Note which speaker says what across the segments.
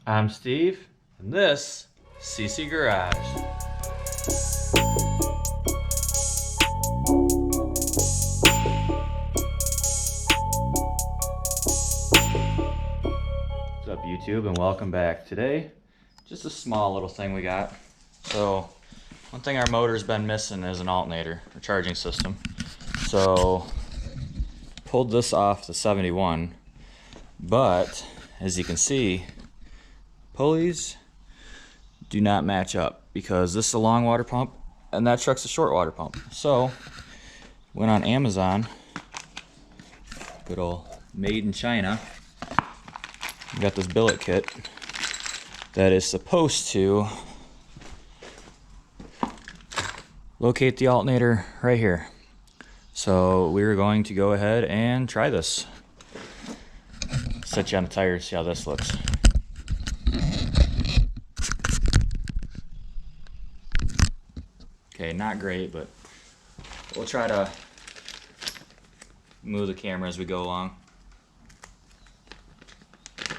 Speaker 1: I'm Steve, and this is CC Garage. What's up, YouTube, and welcome back. Today, just a small little thing we got. So, one thing our motor's been missing is an alternator, or charging system. So, pulled this off the 71, but as you can see, pulleys do not match up because this is a long water pump and that truck's a short water pump. So went on Amazon, good old made in China, got this billet kit that is supposed to locate the alternator right here. So we were going to go ahead and try this. Set you on the tire to see how this looks. Okay, not great, but we'll try to move the camera as we go along. So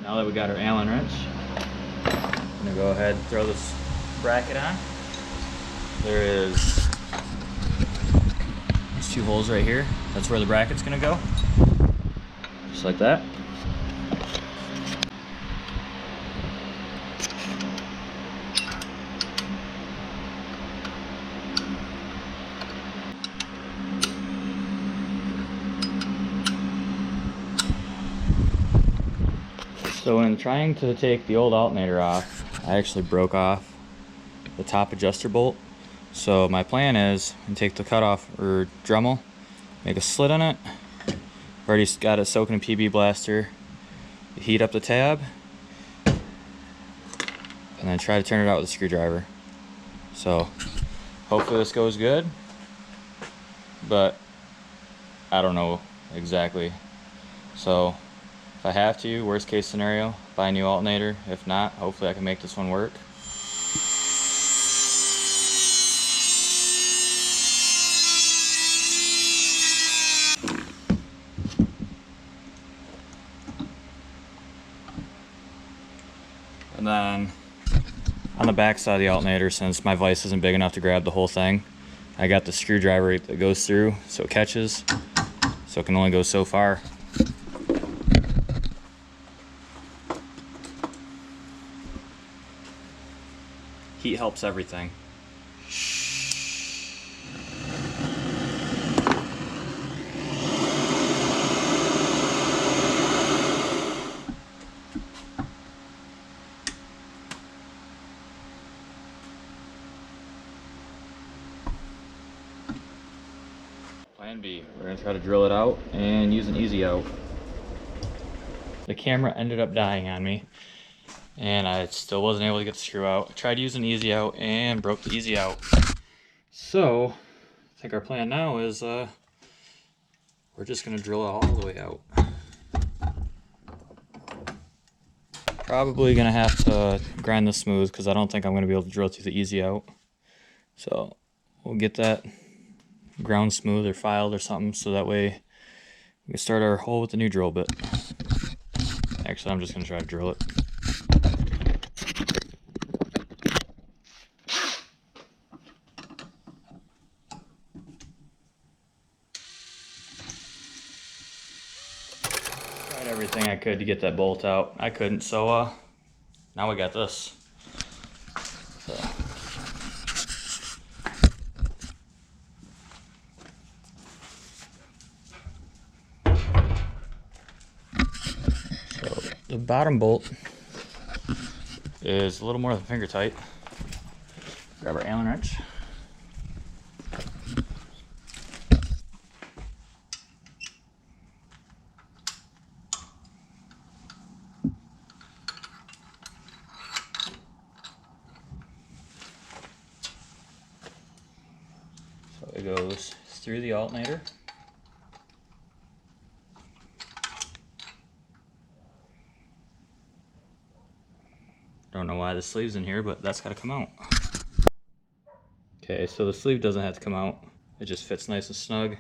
Speaker 1: now that we got our Allen wrench, I'm gonna go ahead and throw this bracket on. There is these two holes right here. That's where the bracket's gonna go. Just like that. So in trying to take the old alternator off, I actually broke off the top adjuster bolt. So my plan is to take the cutoff or Dremel, make a slit in it. I've already got it soaking in PB blaster, heat up the tab, and then try to turn it out with a screwdriver. So hopefully this goes good, but I don't know exactly. So if I have to, worst case scenario, buy a new alternator. If not, hopefully I can make this one work. And then on the back side of the alternator, since my vise isn't big enough to grab the whole thing, I got the screwdriver that goes through so it catches, so it can only go so far. Heat helps everything. Plan B, we're gonna try to drill it out and use an easy out. The camera ended up dying on me, and I still wasn't able to get the screw out. I tried using easy out and broke the easy out. So I think our plan now is we're just gonna drill it all the way out. Probably gonna have to grind this smooth because I don't think I'm gonna be able to drill through the easy out. So we'll get that ground smooth or filed or something so that way we can start our hole with the new drill bit. Actually, I'm just gonna try to drill it. Tried everything I could to get that bolt out. I couldn't, so now we got this. So the bottom bolt is a little more than finger tight. Grab our Allen wrench. So it goes through the alternator. Don't know why the sleeve's in here, but that's got to come out. Okay, so the sleeve doesn't have to come out. It just fits nice and snug.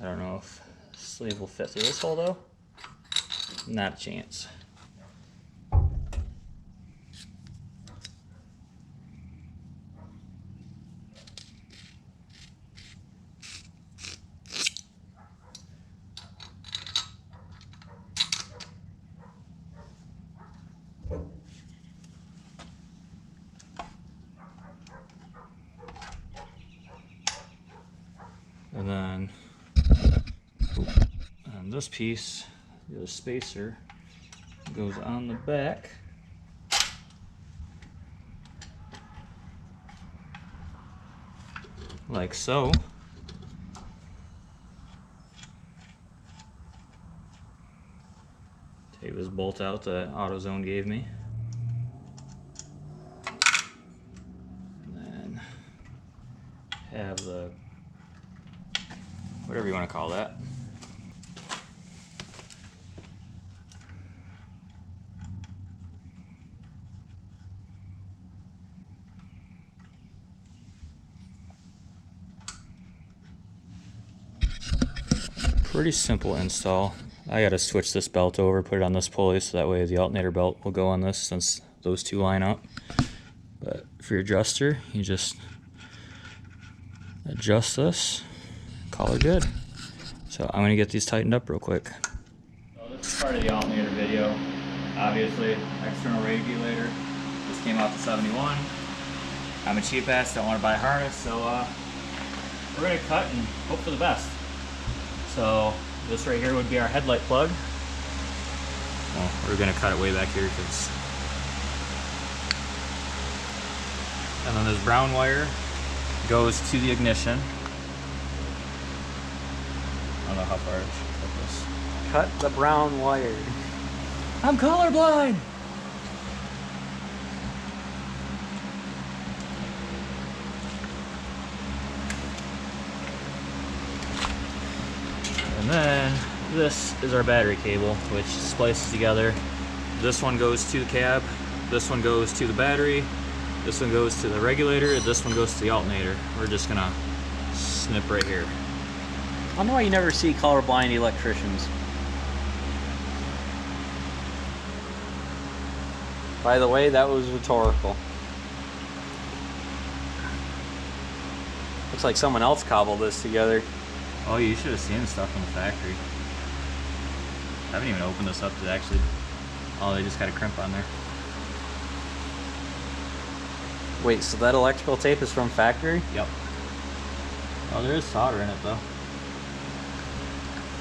Speaker 1: I don't know if the sleeve will fit through this hole though. Not a chance. And then on this piece, the spacer goes on the back. Like so. Take this bolt out that AutoZone gave me. And then have the, whatever you want to call that. Pretty simple install. I gotta switch this belt over, put it on this pulley, so that way the alternator belt will go on this since those two line up. But for your adjuster, you just adjust this, call it good. So I'm gonna get these tightened up real quick. So this is part of the alternator video. Obviously, external regulator. This came out to 71. I'm a cheap ass, don't want to buy a harness, so we're gonna cut and hope for the best. So this right here would be our headlight plug. Well, we're gonna cut it way back here because. And then this brown wire goes to the ignition. I don't know how far I should cut this.
Speaker 2: Cut the brown wire.
Speaker 1: I'm colorblind! And then this is our battery cable, which splices together. This one goes to the cab, this one goes to the battery, this one goes to the regulator, this one goes to the alternator. We're just gonna snip right here.
Speaker 2: I don't know why you never see colorblind electricians. By the way, that was rhetorical. Looks like someone else cobbled this together.
Speaker 1: Oh, you should have seen the stuff from the factory. I haven't even opened this up to actually. Oh, they just got a crimp on there.
Speaker 2: Wait, so that electrical tape is from factory?
Speaker 1: Yep. Oh, there is solder in it though.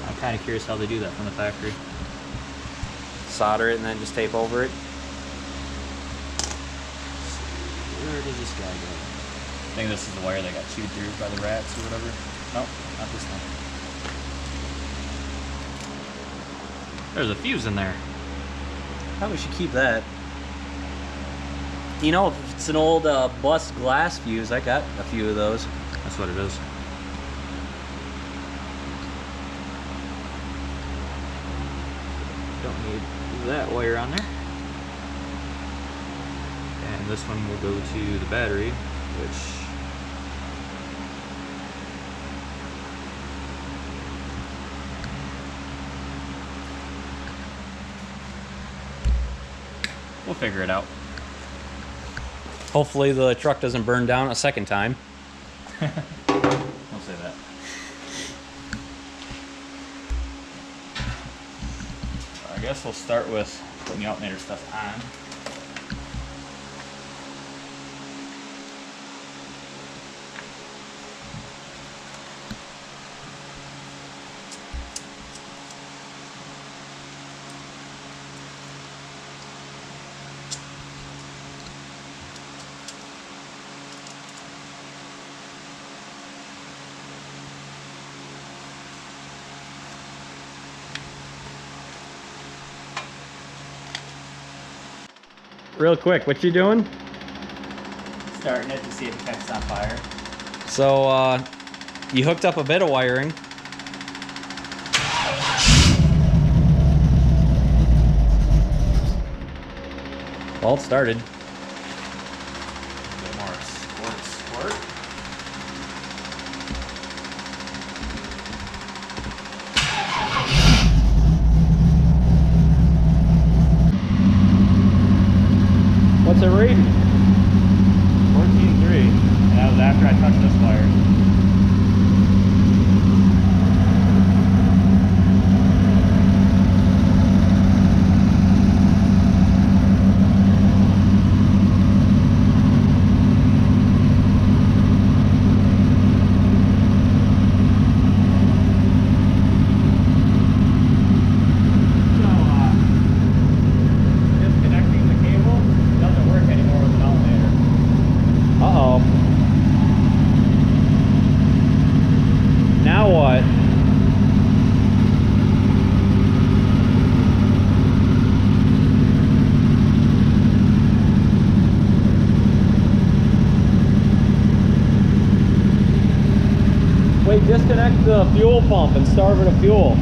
Speaker 1: I'm kind of curious how they do that from the factory.
Speaker 2: Solder it and then just tape over it?
Speaker 1: Where does this guy go? I think this is the wire that got chewed through by the rats or whatever. Nope, not this one. There's a fuse in there.
Speaker 2: Probably should keep that. You know, if it's an old bus glass fuse, I got a few of those.
Speaker 1: That's what it is. Don't need that wire on there. And this one will go to the battery, which we'll figure it out.
Speaker 2: Hopefully the truck doesn't burn down a second time.
Speaker 1: Don't say that. I guess we'll start with putting the alternator stuff on.
Speaker 2: Real quick, what you doing?
Speaker 1: Starting it to see if it catches on fire.
Speaker 2: So, you hooked up a bit of wiring. Well, it started.
Speaker 1: A bit more squirt. What's it reading? 14.3. And that was after I touched this wire. Now what? Wait, disconnect the fuel pump and starve it of fuel.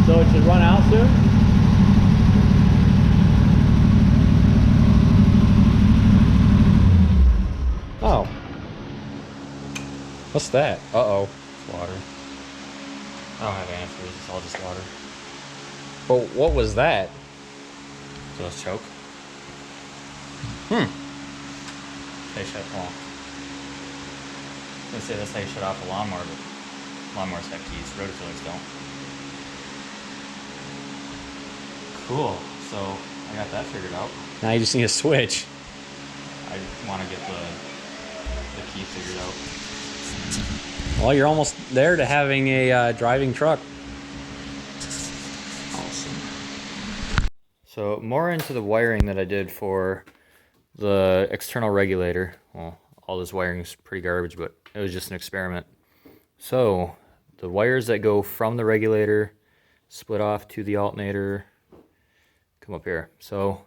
Speaker 1: So it should run out soon? Oh. What's that? Uh-oh.
Speaker 3: It's water. I don't have answers, it's all just water.
Speaker 1: But what was that?
Speaker 3: So let's choke. They shut off. I was gonna say that's how you shut off a lawnmower, but lawnmowers have keys, rototillers don't. Cool, so I got that figured out.
Speaker 1: Now you just need a switch.
Speaker 3: I want to get the key figured out.
Speaker 1: Well, you're almost there to having a driving truck.
Speaker 3: Awesome.
Speaker 1: So more into the wiring that I did for the external regulator. Well, all this wiring is pretty garbage, but it was just an experiment. So the wires that go from the regulator split off to the alternator. Come up here. So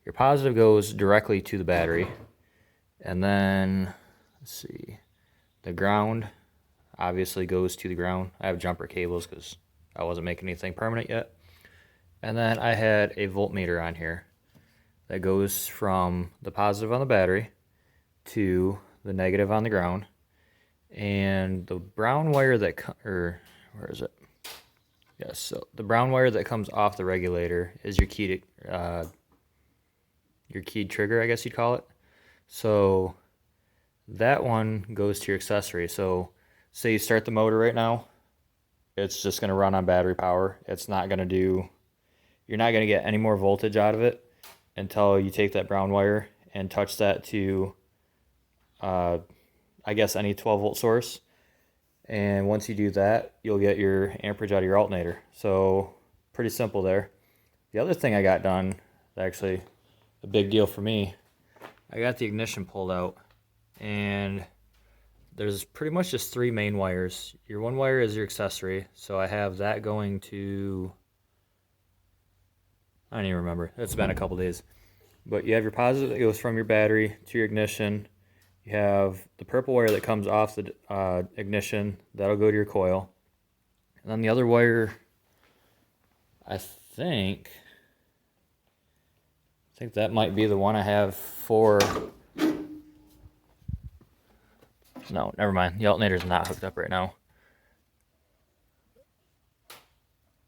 Speaker 1: your positive goes directly to the battery, and then let's see, the ground obviously goes to the ground. I have jumper cables because I wasn't making anything permanent yet. And then I had a voltmeter on here that goes from the positive on the battery to the negative on the ground. And the brown wire that, where is it? Yes, so the brown wire that comes off the regulator is your keyed trigger, I guess you'd call it. So that one goes to your accessory. So say you start the motor right now, it's just going to run on battery power. It's not going to do, you're not going to get any more voltage out of it until you take that brown wire and touch that to, I guess, any 12 volt source. And once you do that, you'll get your amperage out of your alternator. So pretty simple there. The other thing I got done, actually a big deal for me, I got the ignition pulled out, and there's pretty much just three main wires. Your one wire is your accessory, so I have that going to, I don't even remember, it's been a couple days. But you have your positive that goes from your battery to your ignition. You have the purple wire that comes off the ignition, that'll go to your coil. And then the other wire, I think that might be the one I have for, no, never mind. The alternator's not hooked up right now.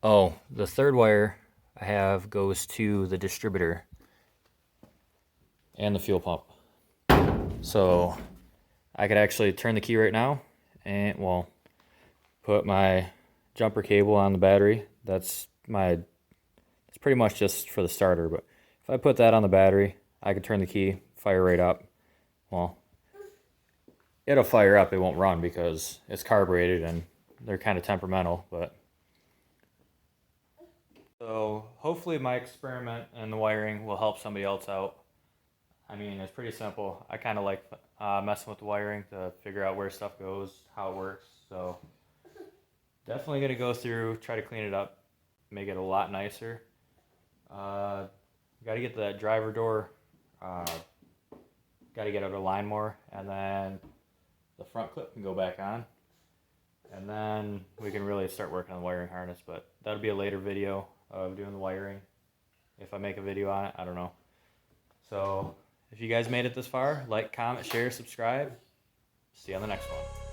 Speaker 1: Oh, the third wire I have goes to the distributor and the fuel pump. So I could actually turn the key right now and, well, put my jumper cable on the battery. It's pretty much just for the starter, but if I put that on the battery, I could turn the key, fire right up. Well, it'll fire up, it won't run because it's carbureted and they're kind of temperamental, but. So hopefully my experiment and the wiring will help somebody else out. I mean, it's pretty simple. I kind of like messing with the wiring to figure out where stuff goes, how it works. So definitely going to go through, try to clean it up, make it a lot nicer. Got to get that driver door, got to get it aligned more, and then the front clip can go back on. And then we can really start working on the wiring harness, but that'll be a later video of doing the wiring. if I make a video on it. I don't know. So if you guys made it this far, like, comment, share, subscribe. See you on the next one.